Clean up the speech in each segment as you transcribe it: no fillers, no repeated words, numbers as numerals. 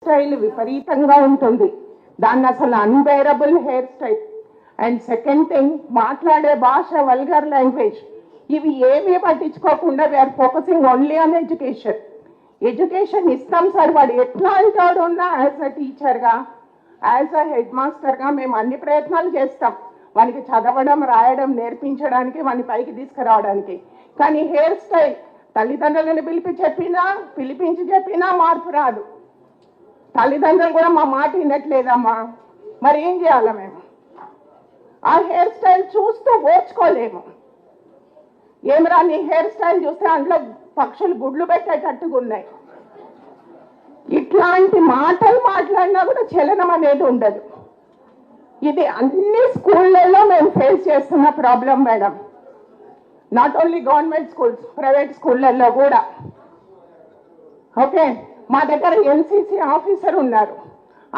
Style విపరీతంగా ఉంటుంది. దాన్ని అసలు unbearable hairstyle. And second thing, మాట్లాడే భాష వల్గర్ లాంగ్వేజ్. ఇవి ఏమీ పట్టించుకోకుండా we are focusing only on education. Education ఇస్తాం సార్, వాడు ఎట్లా అంటాడు ఉన్నా యాజ్ అ టీచర్గా, యాజ్ అ హెడ్ మాస్టర్గా మేము అన్ని ప్రయత్నాలు చేస్తాం వానికి చదవడం రాయడం నేర్పించడానికి, వాని పైకి తీసుకురావడానికి. కానీ హెయిర్ స్టైల్ తల్లిదండ్రులను పిలిపించి చెప్పినా మార్పు రాదు. తల్లిదండ్రులు కూడా మా మాట వినట్లేదమ్మా, మరి ఏం చేయాలి మేము? ఆ హెయిర్ స్టైల్ చూస్తూ ఓర్చుకోలేము. ఏమిరా నీ హెయిర్ స్టైల్ చూస్తే అందులో పక్షులు గుడ్లు పెట్టేటట్టుగా ఉన్నాయి. ఇట్లాంటి మాటలు మాట్లాడినా కూడా చలనం అనేది ఉండదు. ఇది అన్ని స్కూళ్ళల్లో మేము ఫేస్ చేస్తున్న problem madam. Not only government schools, private స్కూళ్ళల్లో కూడా. ఓకే, మా దగ్గర ఎన్సీసీ ఆఫీసర్ ఉన్నారు.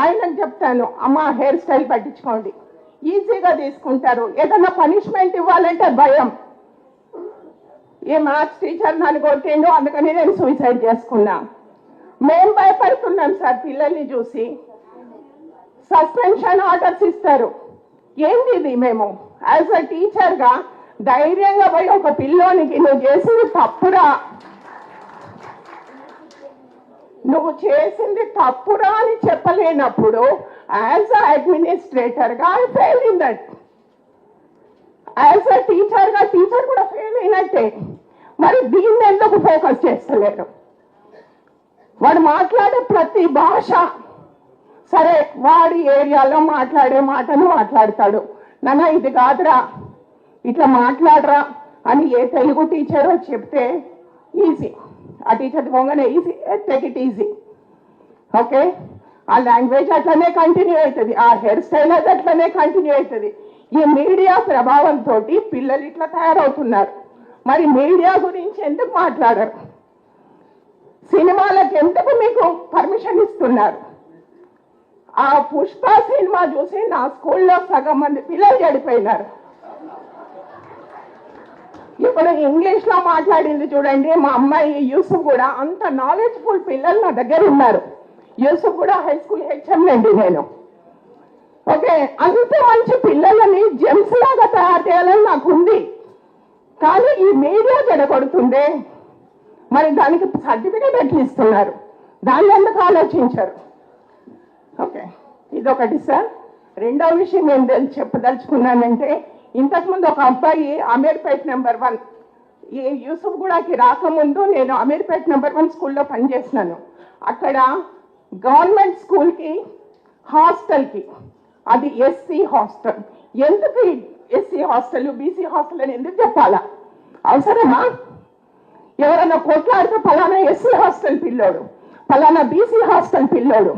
ఆయనకు చెప్తాను, అమ్మ హెయిర్ స్టైల్ పట్టించుకోండి, ఈజీగా తీసుకుంటారు. ఏదైనా పనిష్మెంట్ ఇవ్వాలంటే భయం. ఏ మ్యాథ్స్ టీచర్ నన్ను కొట్టిండు అందుకని నేను సూసైడ్ చేసుకున్నా. మేము భయపడుతున్నాం సార్ పిల్లల్ని చూసి. సస్పెన్షన్ ఆర్డర్స్ ఇస్తారు. ఏంటి ఇది? మేము యాజ్ అ టీచర్గా ధైర్యంగా పోయి ఒక పిల్లోనికి నువ్వు చేసింది తప్పురా, నువ్వు చేసింది తప్పురా అని చెప్పలేనప్పుడు యాజ్ అ అడ్మినిస్ట్రేటర్గా I fail in that. As a టీచర్గా టీచర్ కూడా ఫెయిల్ అయినట్టే. మరి దీన్ని ఎందుకు ఫోకస్ చేస్తలేరు? వాడు మాట్లాడే ప్రతి భాష సరే, వాడి ఏరియాలో మాట్లాడే మాటను మాట్లాడతాడు. నాన్న ఇది కాదురా, ఇట్లా మాట్లాడరా అని ఏ తెలుగు టీచరో చెప్తే ఈజీ. ఆ టీచర్ పోగానే easy, take it easy. Okay, ఆ లాంగ్వేజ్ అట్లనే కంటిన్యూ అవుతుంది, ఆ హెయిర్ స్టైల్ అది అట్లనే కంటిన్యూ అవుతుంది. ఈ మీడియా ప్రభావంతో పిల్లలు ఇట్లా తయారవుతున్నారు. మరి మీడియా గురించి ఎందుకు మాట్లాడరు? సినిమాలకు ఎందుకు మీకు పర్మిషన్ ఇస్తున్నారు? ఆ పుష్ప సినిమా చూసి నా స్కూల్లో సగం మంది పిల్లలు చెడిపోయినారు. ఇప్పుడు ఇంగ్లీష్ లో మాట్లాడింది చూడండి, మా అమ్మాయి యూసుఫ్ కూడా. అంత నాలెడ్జ్ఫుల్ పిల్లలు నా దగ్గర ఉన్నారు. యూసుఫ్ కూడా హై స్కూల్ హెచ్ఎం అండి నేను. ఓకే, అంత మంచి పిల్లలని జెమ్స్ లాగా తయారు చేయాలని నాకు ఉంది. కానీ ఈ మీడియా చెడగొడుతుందే, మరి దానికి సర్టిఫికేట్ ఎట్లా ఇస్తున్నారు? దాన్ని ఎందుకు ఆలోచించరు? ఓకే, ఇదొకటి సార్. రెండో విషయం ఏం చెప్పదలుచుకున్నానంటే, ఇంతకుముందు ఒక అబ్బాయి అమీర్పేట్ నెంబర్ 1, ఈ యూసుఫ్ గూడకి రాకముందు నేను అమీర్పేట్ నెంబర్ 1 స్కూల్లో పనిచేసినాను. అక్కడ గవర్నమెంట్ స్కూల్కి హాస్టల్కి, అది ఎస్సీ హాస్టల్. ఎందుకు ఎస్సీ హాస్టల్ బీసీ హాస్టల్ అని ఎందుకు చెప్పాలా? అవసరమా? ఎవరైనా కొట్లాడితే ఫలానా ఎస్సీ హాస్టల్ పిల్లోడు, ఫలానా బీసీ హాస్టల్ పిల్లోడు.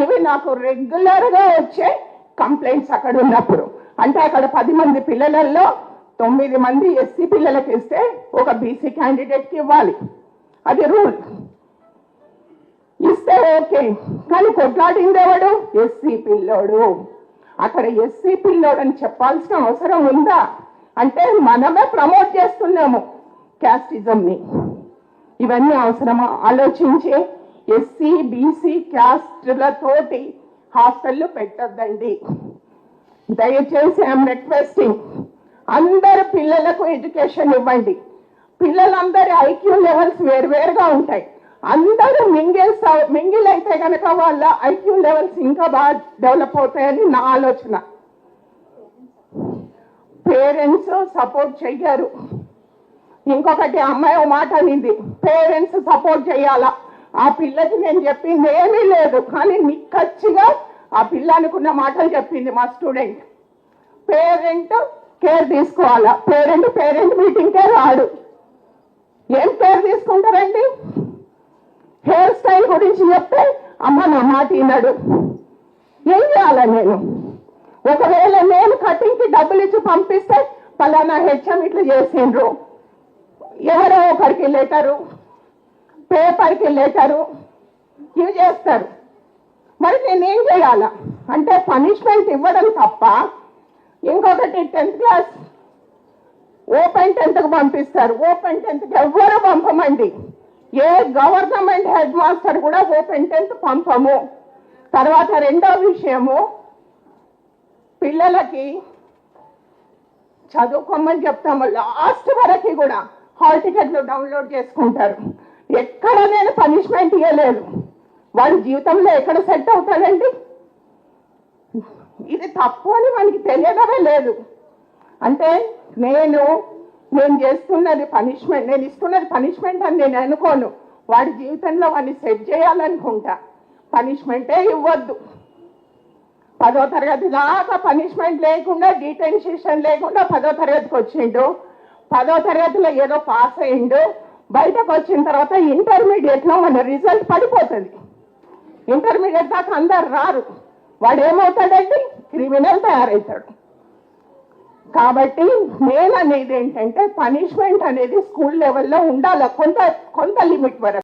ఇవి నాకు రెగ్యులర్గా వచ్చే కంప్లైంట్స్ అక్కడ ఉన్నప్పుడు. అంటే అక్కడ 10 మంది పిల్లలలో 9 మంది ఎస్సీ పిల్లలకి ఇస్తే ఒక బీసీ క్యాండిడేట్కి ఇవ్వాలి, అది రూల్. ఇస్తే ఓకే, కానీ కొట్లాడింది ఎవడు? ఎస్సీ పిల్లోడు. అక్కడ ఎస్సీ పిల్లోడు అని చెప్పాల్సిన అవసరం ఉందా? అంటే మనమే ప్రమోట్ చేస్తున్నాము క్యాస్టిజంని. ఇవన్నీ అవసరమా? ఆలోచించి ఎస్సీ బీసీ క్యాస్ట్లతోటి హాస్టళ్ళు పెట్టద్దండి దయచేసి. ఐఎమ్ రిక్వెస్టింగ్, అందరు పిల్లలకు ఎడ్యుకేషన్ ఇవ్వండి. పిల్లలందరి ఐక్యూ లెవెల్స్ వేరువేరుగా ఉంటాయి. అందరూ మింగిల్ అయితే కనుక వాళ్ళ ఐక్యూ లెవెల్స్ ఇంకా బాగా డెవలప్ అవుతాయని నా ఆలోచన. పేరెంట్స్ సపోర్ట్ చెయ్యరు. ఇంకొకటి, అమ్మాయి మాట అనింది, పేరెంట్స్ సపోర్ట్ చేయాలా? ఆ పిల్లకి నేను చెప్పింది ఏమీ లేదు, కానీ నిక్కచ్చిగా ఆ పిల్ల అనుకున్న మాటలు చెప్పింది మా స్టూడెంట్. పేరెంట్ కేర్ తీసుకోవాలా? పేరెంట్ మీటింగ్కే రాడు. ఏం కేర్ తీసుకుంటారండి? హెయిర్ స్టైల్ గురించి చెప్తే అమ్మ నా మాట వినడు. ఏం చేయాలా నేను? ఒకవేళ నేను కటింగ్కి డబ్బులు ఇచ్చి పంపిస్తే పలానా హెచ్ఎం ఇట్లా చేసిండ్రు, ఎవరో ఒకరికి లెటరు, పేపర్కి లెటరు, ఇవి చేస్తారు. మరి నేనేం చేయాలా? అంటే పనిష్మెంట్ ఇవ్వడం తప్ప. ఇంకొకటి, 10th క్లాస్ ఓపెన్ 10th పంపిస్తారు. ఓపెన్ 10th ఎవ్వరూ పంపమండి. ఏ గవర్నమెంట్ హెడ్ మాస్టర్ కూడా ఓపెన్ 10th పంపము. తర్వాత రెండో విషయము, పిల్లలకి చదువుకోమని చెప్తాము, లాస్ట్ వరకు కూడా హాల్ టికెట్లు డౌన్లోడ్ చేసుకుంటారు. ఎక్కడ నేను పనిష్మెంట్ ఇవ్వలేదు. వాడి జీవితంలో ఎక్కడ సెట్ అవుతాడండి? ఇది తప్పు అని మనకి తెలియడమే లేదు. అంటే నేను చేస్తున్నది పనిష్మెంట్, నేను ఇస్తున్నది పనిష్మెంట్ అని నేను అనుకోను. వాడి జీవితంలో వాడిని సెట్ చేయాలనుకుంటా. పనిష్మెంటే ఇవ్వద్దు. 10వ తరగతి దాకా పనిష్మెంట్ లేకుండా, డిటెన్షన్ లేకుండా 10వ తరగతికి వచ్చిండు. 10వ తరగతిలో ఏదో పాస్ అయ్యిండు. బయటకు వచ్చిన తర్వాత ఇంటర్మీడియట్లో మన రిజల్ట్ పడిపోతుంది. ఇంటర్మీడియట్ దాకా అందరు రారు. వాడు ఏమవుతాడండి? క్రిమినల్ తయారవుతాడు. కాబట్టి నేను అనేది ఏంటంటే పనిష్మెంట్ అనేది స్కూల్ లెవెల్లో ఉండాలి కొంత లిమిట్ వరకు.